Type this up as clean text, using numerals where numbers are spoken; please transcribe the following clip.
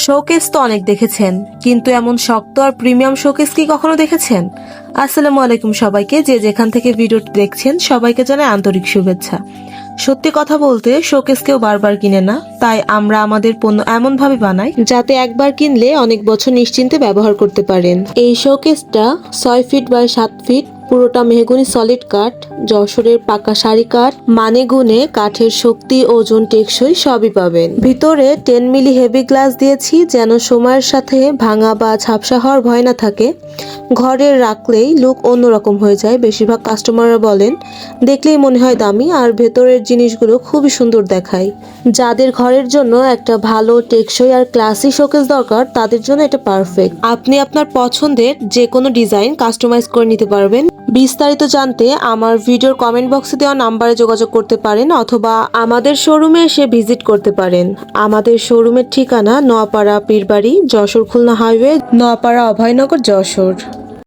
Showcase তো অনেক দেখেছেন, কিন্তু এমন শক্ত আর প্রিমিয়াম শোকেস কি কখনো দেখেছেন? আসসালামু আলাইকুম সবাইকে, যে যেখান থেকে ভিডিওটি দেখছেন সবাইকে জানাই আন্তরিক শুভেচ্ছা। সত্যি কথা বলতে শোকেস কেউ বারবার কিনে না, তাই আমরা আমাদের পণ্য এমন ভাবে বানাই যাতে একবার কিনলে অনেক বছর নিশ্চিন্তে ব্যবহার করতে পারেন। এই শোকেসটা 6 ফিট বাই 7 ফিট, পুরোটা মেহগনি সলিড কাঠ, যশোরের পাকা সারি কাঠ, মানে গুণে কাঠের শক্তি, ওজন, টেকসই সবই পাবেন। ভিতরে 10 মিলি হেভি গ্লাস দিয়েছি যেন সময়ের সাথে ভাঙা বা ঝাপসা হওয়ার ভয় না থাকে। ঘরে রাখলেই লুক অন্যরকম হয়ে যায়। বেশিরভাগ কাস্টমাররা বলেন দেখলেই মনে হয় দামি, আর ভেতরের জিনিসগুলো খুবই সুন্দর দেখায়। যাদের ঘরের জন্য একটা ভালো টেকসই আর ক্লাসি শোকেস দরকার তাদের জন্য এটা পারফেক্ট। আপনি আপনার পছন্দের যে কোনো ডিজাইন কাস্টমাইজ করে নিতে পারবেন। বিস্তারিত জানতে আমার ভিডিওর কমেন্ট বক্সে দেওয়া নাম্বারে যোগাযোগ করতে পারেন, অথবা আমাদের শোরুমে এসে ভিজিট করতে পারেন। আমাদের শোরুমের ঠিকানা নোয়াপাড়া পীরবাড়ি, যশোর খুলনা হাইওয়ে, নোয়াপাড়া অভয়নগর, যশোর।